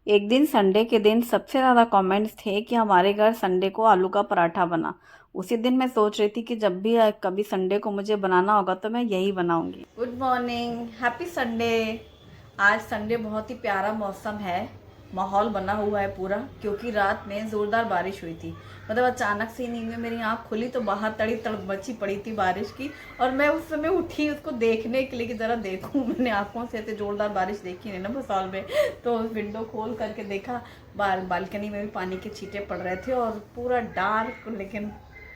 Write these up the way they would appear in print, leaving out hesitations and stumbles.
एक दिन संडे के दिन सबसे ज़्यादा कमेंट्स थे कि हमारे घर संडे को आलू का पराठा बना। उसी दिन मैं सोच रही थी कि जब भी कभी संडे को मुझे बनाना होगा तो मैं यही बनाऊंगी। Good morning, happy Sunday. आज संडे बहुत ही प्यारा मौसम है, माहौल बना हुआ है पूरा, क्योंकि रात में ज़ोरदार बारिश हुई थी। मतलब अचानक से नींद में मेरी आँख खुली तो बाहर तड़ी तड़ मची पड़ी थी बारिश की। और मैं उस समय उठी उसको देखने के लिए कि ज़रा देखूं, मैंने आँखों से ऐसे ज़ोरदार बारिश देखी नहीं ना भसाल में। तो विंडो खोल करके देखा, बालकनी में भी पानी के छींटे पड़ रहे थे और पूरा डार्क, लेकिन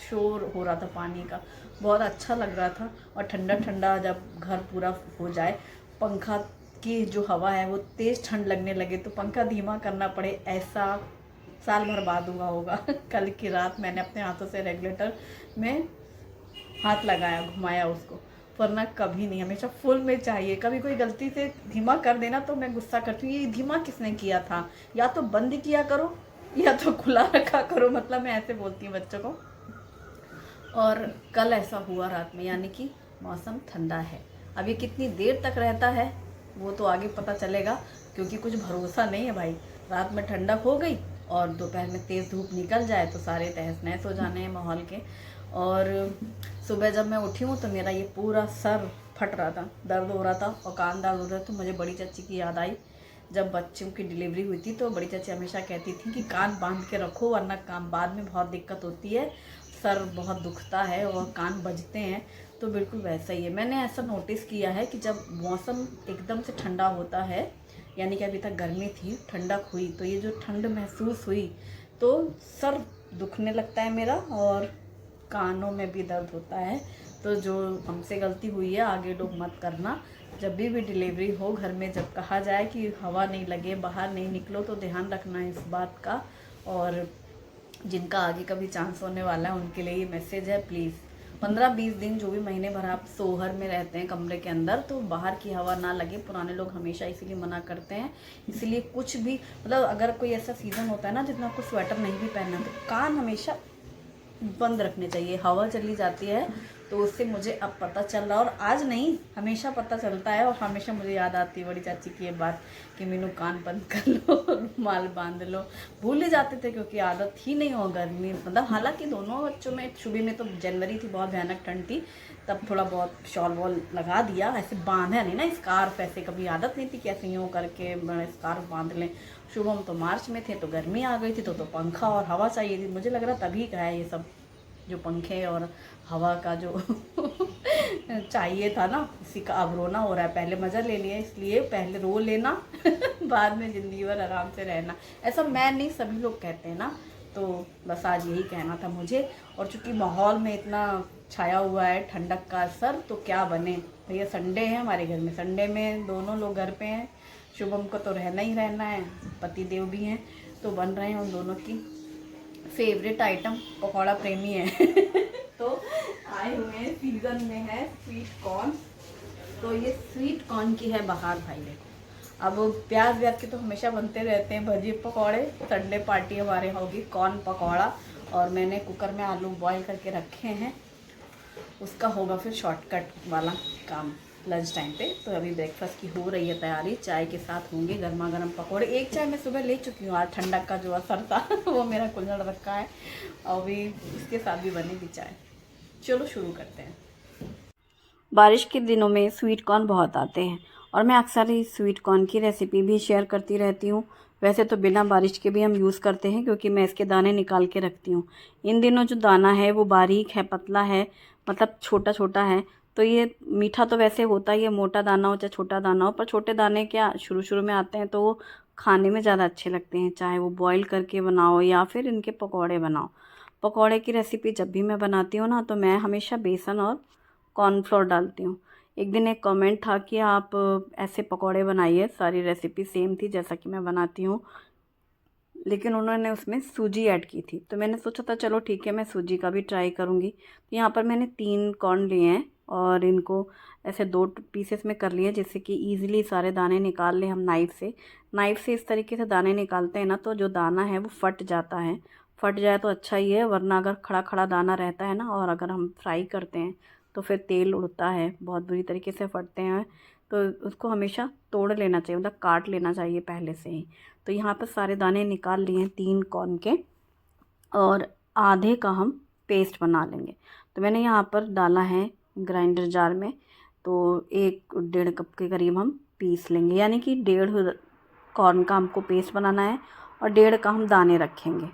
शोर हो रहा था पानी का। बहुत अच्छा लग रहा था। और ठंडा ठंडा जब घर पूरा हो जाए, पंखा की जो हवा है वो तेज़ ठंड लगने लगे तो पंखा धीमा करना पड़े, ऐसा साल भर बाद हुआ होगा। कल की रात मैंने अपने हाथों से रेगुलेटर में हाथ लगाया, घुमाया उसको, वरना कभी नहीं, हमेशा फुल में चाहिए। कभी कोई गलती से धीमा कर देना तो मैं गुस्सा करती हूँ, ये धीमा किसने किया था, या तो बंद किया करो या तो खुला रखा करो। मतलब मैं ऐसे बोलती हूँ बच्चों को। और कल ऐसा हुआ रात में, यानी कि मौसम ठंडा है। अब ये कितनी देर तक रहता है वो तो आगे पता चलेगा, क्योंकि कुछ भरोसा नहीं है भाई। रात में ठंडक हो गई और दोपहर में तेज़ धूप निकल जाए तो सारे तहस नहस हो जाने हैं माहौल के। और सुबह जब मैं उठी हूँ तो मेरा ये पूरा सर फट रहा था, दर्द हो रहा था और कान दर्द हो रहा था। तो मुझे बड़ी चाची की याद आई। जब बच्चों की डिलीवरी हुई थी तो बड़ी चाची हमेशा कहती थी कि कान बांध के रखो, वरना काम बाद में बहुत दिक्कत होती है, सर बहुत दुखता है और कान बजते हैं। तो बिल्कुल वैसा ही है। मैंने ऐसा नोटिस किया है कि जब मौसम एकदम से ठंडा होता है, यानी कि अभी तक गर्मी थी, ठंडक हुई, तो ये जो ठंड महसूस हुई तो सर दुखने लगता है मेरा और कानों में भी दर्द होता है। तो जो हमसे गलती हुई है आगे लोग मत करना। जब भी डिलीवरी हो घर में, जब कहा जाए कि हवा नहीं लगे, बाहर नहीं निकलो, तो ध्यान रखना है इस बात का। और जिनका आगे कभी चांस होने वाला है उनके लिए ये मैसेज है, प्लीज़ 15-20 दिन, जो भी महीने भर आप सोहर में रहते हैं कमरे के अंदर, तो बाहर की हवा ना लगे। पुराने लोग हमेशा इसीलिए मना करते हैं। इसीलिए कुछ भी, मतलब अगर कोई ऐसा सीज़न होता है ना जितना आपको स्वेटर नहीं भी पहनना, तो कान हमेशा बंद रखने चाहिए। हवा चली जाती है तो उससे मुझे अब पता चल रहा, और आज नहीं हमेशा पता चलता है। और हमेशा मुझे याद आती है बड़ी चाची की ये बात कि मीनू कान बंद कर लो, रुमाल बांध लो। भूल ही जाते थे क्योंकि आदत ही नहीं हो गर्मी, मतलब हालांकि दोनों बच्चों में, शुभी में तो जनवरी थी, बहुत भयानक ठंड थी, तब थोड़ा बहुत शॉल वॉल लगा दिया, ऐसे बांधा नहीं ना स्कार्फ, ऐसे कभी आदत नहीं थी कि ऐसे यूँ करके स्कार्फ बांध लें। शुभम तो मार्च में थे तो गर्मी आ गई थी, तो पंखा और हवा चाहिए थी। मुझे लग रहा तभी का है ये सब, जो पंखे और हवा का जो चाहिए था ना, इसी का अब रोना हो रहा है। पहले मज़ा ले लिया, इसलिए पहले रो लेना बाद में ज़िंदगी भर आराम से रहना। ऐसा मैं नहीं, सभी लोग कहते हैं ना। तो बस आज यही कहना था मुझे। और चूंकि माहौल में इतना छाया हुआ है ठंडक का असर, तो क्या बने भैया, संडे है हमारे घर में, संडे में दोनों लोग घर पे हैं। शुभम को तो रहना ही रहना है, पति देव भी हैं, तो बन रहे हैं उन दोनों की फेवरेट आइटम, पकौड़ा प्रेमी है। तो आए हुए हैं, सीजन में है स्वीट कॉर्न। तो ये स्वीट कॉर्न की है बाहर भाई, देखो। अब प्याज व्याज के तो हमेशा बनते रहते हैं भजी पकौड़े, संडे पार्टी हमारे होगी कॉर्न पकौड़ा। और मैंने कुकर में आलू बॉईल करके रखे हैं, उसका होगा फिर शॉर्टकट वाला काम लंच टाइम पे। तो अभी ब्रेकफास्ट की हो रही है तैयारी, चाय के साथ होंगे गर्मा गर्म पकौड़े। एक चाय मैं सुबह ले चुकी हूँ, आज ठंडक का जो असर था वो मेरा कुल्हड़ रखा है, और अभी इसके साथ भी बनेगी चाय। चलो शुरू करते हैं। बारिश के दिनों में स्वीट कॉर्न बहुत आते हैं और मैं अक्सर इस स्वीट कॉर्न की रेसिपी भी शेयर करती रहती हूँ। वैसे तो बिना बारिश के भी हम यूज़ करते हैं, क्योंकि मैं इसके दाने निकाल के रखती हूँ। इन दिनों जो दाना है वो बारीक है, पतला है, मतलब छोटा छोटा है। तो ये मीठा तो वैसे होता ही है, मोटा दाना हो चाहे छोटा दाना हो, पर छोटे दाने क्या शुरू शुरू में आते हैं तो वो खाने में ज़्यादा अच्छे लगते हैं, चाहे वो बॉईल करके बनाओ या फिर इनके पकौड़े बनाओ। पकौड़े की रेसिपी जब भी मैं बनाती हूँ ना, तो मैं हमेशा बेसन और कॉर्नफ्लोर डालती हूँ। एक दिन एक कमेंट था कि आप ऐसे पकौड़े बनाइए, सारी रेसिपी सेम थी जैसा कि मैं बनाती हूँ, लेकिन उन्होंने उसमें सूजी ऐड की थी। तो मैंने सोचा था चलो ठीक है, मैं सूजी का भी ट्राई करूँगी। तो यहाँ पर मैंने 3 कॉर्न लिए हैं और इनको ऐसे 2 पीसेस में कर लिए, जिससे कि ईज़िली सारे दाने निकाल लें हम नाइफ़ से। नाइफ़ से इस तरीके से दाने निकालते हैं ना, तो जो दाना है वो फट जाता है। फट जाए तो अच्छा ही है, वरना अगर खड़ा खड़ा दाना रहता है ना, और अगर हम फ्राई करते हैं तो फिर तेल उड़ता है, बहुत बुरी तरीके से फटते हैं। तो उसको हमेशा तोड़ लेना चाहिए, मतलब काट लेना चाहिए पहले से ही। तो यहाँ पर सारे दाने निकाल लिए हैं 3 कॉर्न के, और आधे का हम पेस्ट बना लेंगे। तो मैंने यहाँ पर डाला है ग्राइंडर जार में, तो 1-1.5 कप के करीब हम पीस लेंगे, यानी कि 1.5 कॉर्न का हमको पेस्ट बनाना है और 1.5 का हम दाने रखेंगे,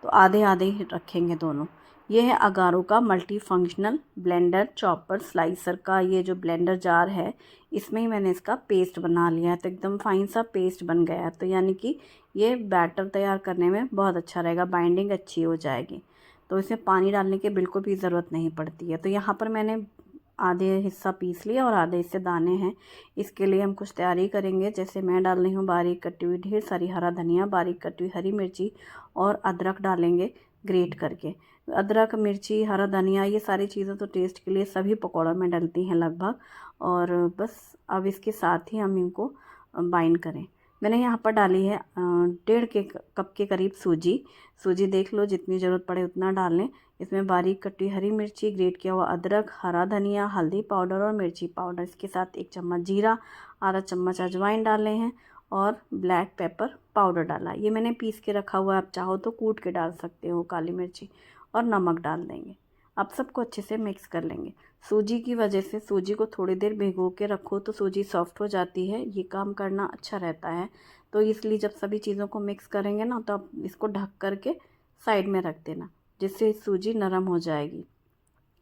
तो आधे आधे ही रखेंगे दोनों। ये है अगारो का multi functional blender chopper slicer का ये जो ब्लेंडर जार है, इसमें ही मैंने इसका पेस्ट बना लिया है। तो एकदम फाइन सा पेस्ट बन गया है, तो यानी कि ये बैटर तैयार करने में बहुत अच्छा रहेगा, बाइंडिंग अच्छी हो जाएगी। तो इसमें पानी डालने की बिल्कुल भी ज़रूरत नहीं पड़ती है। तो यहाँ पर मैंने आधे हिस्सा पीस लिया और आधे हिस्से दाने हैं। इसके लिए हम कुछ तैयारी करेंगे, जैसे मैं डाल रही हूँ बारीक कटी हुई ढेर सारी हरा धनिया, बारीक कटी हुई हरी मिर्ची और अदरक डालेंगे ग्रेट करके। अदरक, मिर्ची, हरा धनिया ये सारी चीज़ें तो टेस्ट के लिए सभी पकौड़ों में डलती हैं लगभग। और बस अब इसके साथ ही हम इनको बाइंड करें। मैंने यहाँ पर डाली है 1.5 कप के करीब सूजी देख लो, जितनी ज़रूरत पड़े उतना डाल लें। इसमें बारीक कटी हरी मिर्ची, ग्रेट किया हुआ अदरक, हरा धनिया, हल्दी पाउडर और मिर्ची पाउडर, इसके साथ 1 चम्मच जीरा, आधा चम्मच अजवाइन डाले हैं और ब्लैक पेपर पाउडर डाला। ये मैंने पीस के रखा हुआ है, आप चाहो तो कूट के डाल सकते हो काली मिर्ची, और नमक डाल देंगे। अब सबको अच्छे से मिक्स कर लेंगे। सूजी की वजह से सूजी को थोड़ी देर भिगो के रखो तो सूजी सॉफ्ट हो जाती है, ये काम करना अच्छा रहता है। तो इसलिए जब सभी चीज़ों को मिक्स करेंगे ना, तो आप इसको ढक कर के साइड में रख देना, जिससे सूजी नरम हो जाएगी,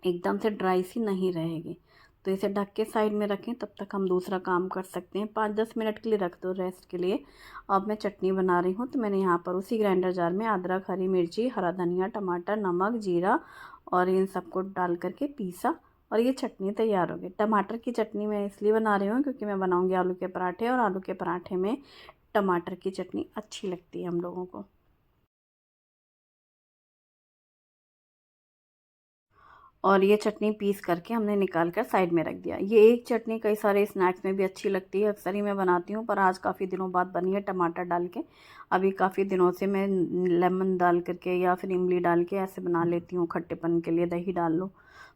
एकदम से ड्राई सी नहीं रहेगी। तो इसे ढक के साइड में रखें, तब तक हम दूसरा काम कर सकते हैं। 5-10 मिनट के लिए रख दो रेस्ट के लिए। अब मैं चटनी बना रही हूँ, तो मैंने यहाँ पर उसी ग्राइंडर जार में अदरक, हरी मिर्ची, हरा धनिया, टमाटर, नमक, जीरा और इन सबको डाल करके पीसा, और ये चटनी तैयार हो गई। टमाटर की चटनी मैं इसलिए बना रही हूँ क्योंकि मैं बनाऊँगी आलू के पराठे, और आलू के पराठे में टमाटर की चटनी अच्छी लगती है हम लोगों को। और ये चटनी पीस करके हमने निकाल कर साइड में रख दिया। ये एक चटनी कई सारे स्नैक्स में भी अच्छी लगती है, अक्सर ही मैं बनाती हूँ, पर आज काफ़ी दिनों बाद बनी है टमाटर डाल के। अभी काफ़ी दिनों से मैं लेमन डाल करके या फिर इमली डाल के ऐसे बना लेती हूँ, खट्टेपन के लिए दही डाल लो।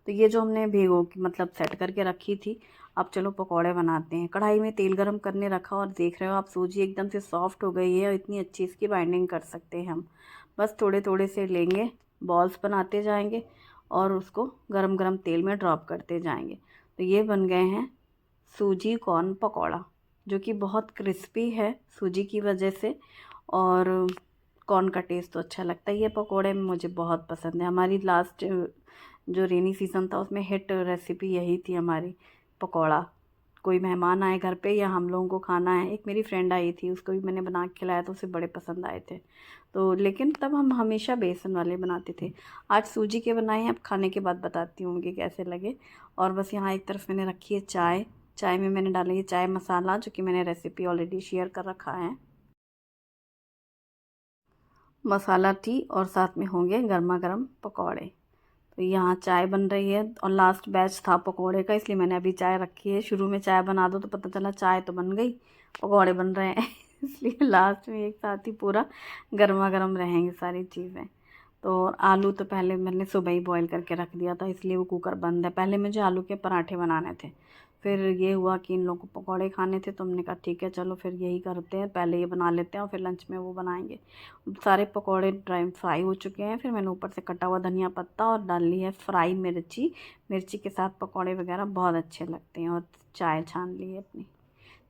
तो ये जो हमने भिगो के मतलब सेट करके रखी थी, अब चलो पकौड़े बनाते हैं। कढ़ाई में तेल गरम करने रखा और देख रहे हो आप सूजी एकदम से सॉफ्ट हो गई है, और इतनी अच्छी इसकी बाइंडिंग कर सकते हैं हम। बस थोड़े थोड़े से लेंगे, बॉल्स बनाते जाएंगे और उसको गरम गरम तेल में ड्रॉप करते जाएंगे। तो ये बन गए हैं सूजी कॉर्न पकौड़ा, जो कि बहुत क्रिस्पी है सूजी की वजह से, और कॉर्न का टेस्ट तो अच्छा लगता है। ये पकौड़े मुझे बहुत पसंद है। हमारी लास्ट जो रेनी सीज़न था उसमें हिट रेसिपी यही थी हमारी, पकौड़ा। कोई मेहमान आए घर पे या हम लोगों को खाना है, एक मेरी फ्रेंड आई थी, उसको भी मैंने बना के खिलाया तो उसे बड़े पसंद आए थे। तो लेकिन तब हम हमेशा बेसन वाले बनाते थे, आज सूजी के बनाए हैं। अब खाने के बाद बताती हूँ कि कैसे लगे। और बस यहाँ एक तरफ मैंने रखी है चाय, चाय में मैंने डाला ये चाय मसाला, जो कि मैंने रेसिपी ऑलरेडी शेयर कर रखा है, मसाला टी, और साथ में होंगे गर्मा गर्म पकौड़े। तो यहाँ चाय बन रही है, और लास्ट बैच था पकोड़े का, इसलिए मैंने अभी चाय रखी है। शुरू में चाय बना दो तो पता चला चाय तो बन गई, पकोड़े बन रहे हैं इसलिए लास्ट में एक साथ ही पूरा गर्मा गर्म रहेंगी सारी चीज़ें। तो आलू तो पहले मैंने सुबह ही बॉईल करके रख दिया था, इसलिए वो कुकर बंद है। पहले मुझे आलू के पराठे बनाने थे, फिर ये हुआ कि इन लोगों को पकौड़े खाने थे, तो हमने कहा ठीक है चलो फिर यही करते हैं, पहले ये बना लेते हैं और फिर लंच में वो बनाएंगे। सारे पकौड़े ड्राई फ्राई हो चुके हैं, फिर मैंने ऊपर से कटा हुआ धनिया पत्ता और डाल ली है फ्राई मिर्ची। मिर्ची के साथ पकौड़े वगैरह बहुत अच्छे लगते हैं। और चाय छान ली है अपनी।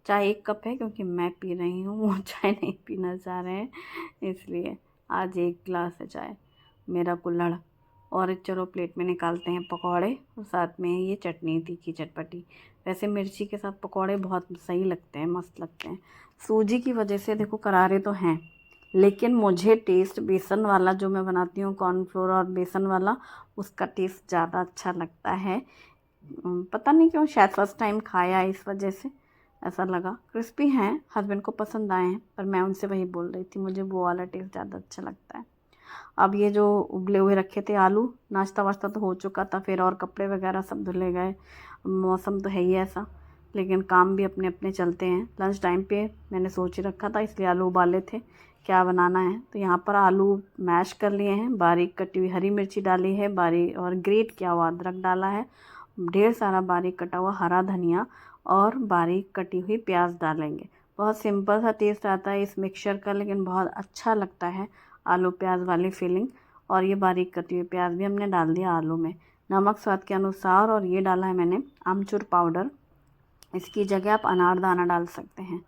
चाय 1 कप है क्योंकि मैं पी रही हूँ, वो चाय नहीं पीना चाह रहे हैं, इसलिए आज 1 गिलास है चाय मेरा कुल्हड़। और चलो प्लेट में निकालते हैं पकौड़े, और साथ में ये चटनी तीखी चटपटी। वैसे मिर्ची के साथ पकौड़े बहुत सही लगते हैं, मस्त लगते हैं। सूजी की वजह से देखो करारे तो हैं, लेकिन मुझे टेस्ट बेसन वाला जो मैं बनाती हूँ, कॉर्नफ्लोर और बेसन वाला, उसका टेस्ट ज़्यादा अच्छा लगता है। पता नहीं क्यों, शायद फर्स्ट टाइम खाया है इस वजह से ऐसा लगा। क्रिस्पी हैं, हस्बैंड को पसंद आए हैं, पर मैं उनसे वही बोल रही थी, मुझे वो वाला टेस्ट ज़्यादा अच्छा लगता है। अब ये जो उबले हुए रखे थे आलू, नाश्ता वाश्ता तो हो चुका था, फिर और कपड़े वगैरह सब धुले गए। मौसम तो है ही ऐसा, लेकिन काम भी अपने अपने चलते हैं। लंच टाइम पे मैंने सोच रखा था, इसलिए आलू उबाले थे क्या बनाना है। तो यहाँ पर आलू मैश कर लिए हैं, बारीक कटी हुई हरी मिर्ची डाली है, बारीक और ग्रेट किया हुआ अदरक डाला है, ढेर सारा बारीक कटा हुआ हरा धनिया और बारीक कटी हुई प्याज डालेंगे। बहुत सिंपल सा टेस्ट आता है इस मिक्सचर का, लेकिन बहुत अच्छा लगता है आलू प्याज वाली फीलिंग। और ये बारीक कटी हुई प्याज भी हमने डाल दिया आलू में। नमक स्वाद के अनुसार, और ये डाला है मैंने आमचूर पाउडर, इसकी जगह आप अनारदाना डाल सकते हैं,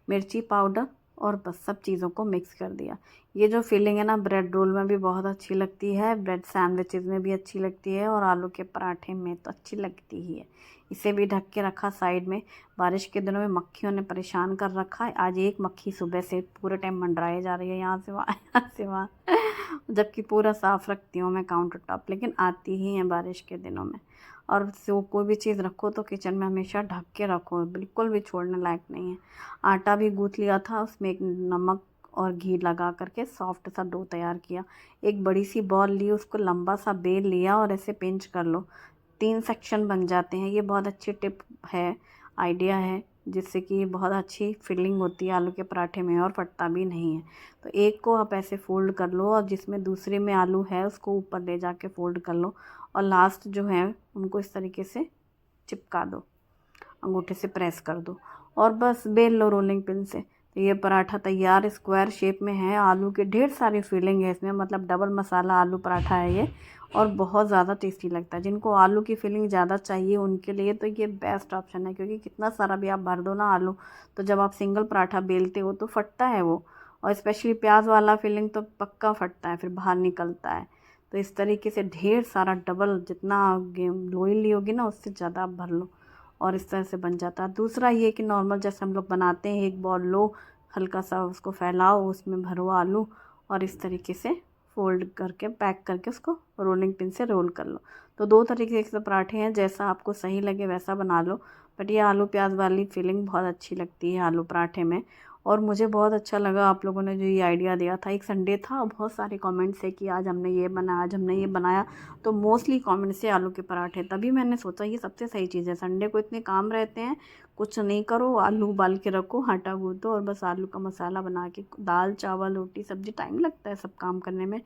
मिर्ची पाउडर, और बस सब चीज़ों को मिक्स कर दिया। ये जो फीलिंग है ना, ब्रेड रोल में भी बहुत अच्छी लगती है, ब्रेड सैंडविचेज़ में भी अच्छी लगती है, और आलू के पराठे में तो अच्छी लगती ही है। इसे भी ढक के रखा साइड में। बारिश के दिनों में मक्खियों ने परेशान कर रखा है। आज एक मक्खी सुबह से पूरे टाइम मंडराए जा रही है, यहाँ से वहाँ यहाँ से वहाँ जबकि पूरा साफ़ रखती हूँ मैं काउंटर टॉप, लेकिन आती ही हैं बारिश के दिनों में। और सो कोई भी चीज़ रखो तो किचन में हमेशा ढक के रखो, बिल्कुल भी छोड़ने लायक नहीं है। आटा भी गूँथ लिया था, उसमें एक नमक और घी लगा करके सॉफ्ट सा डो तैयार किया। एक बड़ी सी बॉल ली, उसको लंबा सा बेल लिया और ऐसे पिंच कर लो, 3 सेक्शन बन जाते हैं। ये बहुत अच्छी टिप है, आइडिया है, जिससे कि बहुत अच्छी फिलिंग होती है आलू के पराठे में और फटता भी नहीं है। तो एक को आप ऐसे फ़ोल्ड कर लो, और जिसमें दूसरे में आलू है उसको ऊपर ले जाके फ़ोल्ड कर लो, और लास्ट जो है उनको इस तरीके से चिपका दो, अंगूठे से प्रेस कर दो, और बस बेल लो रोलिंग पिन से। तो ये पराठा तैयार स्क्वायर शेप में है। आलू के ढेर सारी फीलिंग है इसमें, मतलब डबल मसाला आलू पराठा है ये, और बहुत ज़्यादा टेस्टी लगता है। जिनको आलू की फीलिंग ज़्यादा चाहिए उनके लिए तो ये बेस्ट ऑप्शन है, क्योंकि कितना सारा भी आप भर दो ना आलू, तो जब आप सिंगल पराठा बेलते हो तो फटता है वो, और स्पेशली प्याज वाला फीलिंग तो पक्का फटता है, फिर बाहर निकलता है। तो इस तरीके से ढेर सारा डबल, जितना लोई ली होगी ना उससे ज़्यादा आप भर लो, और इस तरह से बन जाता है। दूसरा ये कि नॉर्मल जैसे हम लोग बनाते हैं, एक बॉल लो, हल्का सा उसको फैलाओ, उसमें भरो आलू, और इस तरीके से फ़ोल्ड करके पैक करके उसको रोलिंग पिन से रोल कर लो। तो 2 तरीके से पराठे हैं, जैसा आपको सही लगे वैसा बना लो। बट ये आलू प्याज वाली फीलिंग बहुत अच्छी लगती है आलू पराठे में। और मुझे बहुत अच्छा लगा आप लोगों ने जो ये आइडिया दिया था। एक संडे था, बहुत सारे कमेंट्स है कि आज हमने ये बनाया, आज हमने ये बनाया, तो मोस्टली कमेंट्स से आलू के पराठे। तभी मैंने सोचा ये सबसे सही चीज़ है। संडे को इतने काम रहते हैं, कुछ नहीं करो, आलू उबाल के रखो, आटा गूँथो, और बस आलू का मसाला बना के दाल चावल रोटी सब्ज़ी, टाइम लगता है सब काम करने में,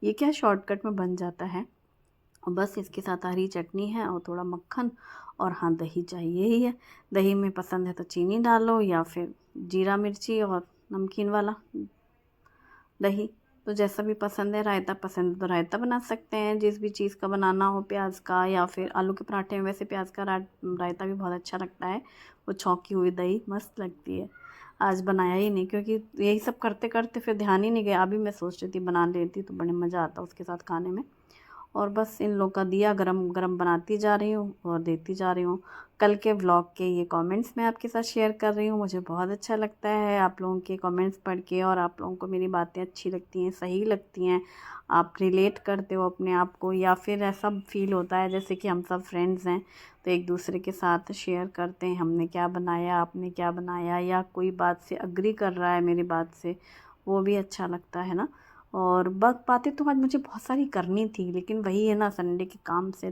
ये क्या शॉर्टकट में बन जाता है। और बस इसके साथ हरी चटनी है और थोड़ा मक्खन, और हाँ दही चाहिए ही है। दही में पसंद है तो चीनी डालो, या फिर जीरा मिर्ची और नमकीन वाला दही, तो जैसा भी पसंद है। रायता पसंद है तो रायता बना सकते हैं, जिस भी चीज़ का बनाना हो, प्याज का या फिर आलू के पराठे में वैसे प्याज का रायता भी बहुत अच्छा लगता है। वो छौंकी हुई दही मस्त लगती है। आज बनाया ही नहीं, क्योंकि यही सब करते करते फिर ध्यान ही नहीं गया। अभी मैं सोच रही थी बना लेती तो बड़े मज़ा आता उसके साथ खाने में। और बस इन लोग का दिया गरम गरम बनाती जा रही हूँ और देती जा रही हूँ। कल के व्लॉग के ये कमेंट्स मैं आपके साथ शेयर कर रही हूँ। मुझे बहुत अच्छा लगता है आप लोगों के कमेंट्स पढ़ के, और आप लोगों को मेरी बातें अच्छी लगती हैं, सही लगती हैं, आप रिलेट करते हो अपने आप को, या फिर ऐसा फील होता है जैसे कि हम सब फ्रेंड्स हैं, तो एक दूसरे के साथ शेयर करते हैं हमने क्या बनाया, आपने क्या बनाया, या कोई बात से अग्री कर रहा है मेरी बात से, वो भी अच्छा लगता है ना। और बातें तो आज मुझे बहुत सारी करनी थी, लेकिन वही है ना, संडे के काम से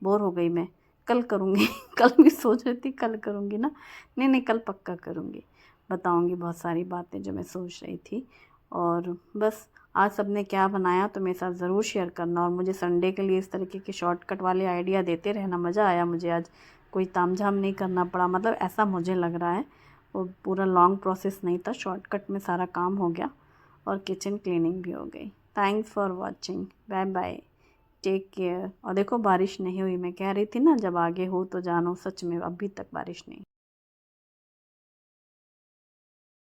बोर हो गई मैं। कल करूँगी कल भी सोच रही थी कल करूँगी ना, नहीं नहीं कल पक्का करूँगी, बताऊँगी बहुत सारी बातें जो मैं सोच रही थी। और बस आज सबने क्या बनाया तो मेरे साथ ज़रूर शेयर करना, और मुझे संडे के लिए इस तरीके के शॉर्टकट वाले आइडिया देते रहना। मज़ा आया मुझे आज, कोई तामझाम नहीं करना पड़ा, मतलब ऐसा मुझे लग रहा है। वो पूरा लॉन्ग प्रोसेस नहीं था, शॉर्टकट में सारा काम हो गया, और किचन क्लीनिंग भी हो गई। Thanks for watching, bye bye, take care. और देखो बारिश नहीं हुई, मैं कह रही थी ना जब आगे हो तो जानो, सच में अभी तक बारिश नहीं।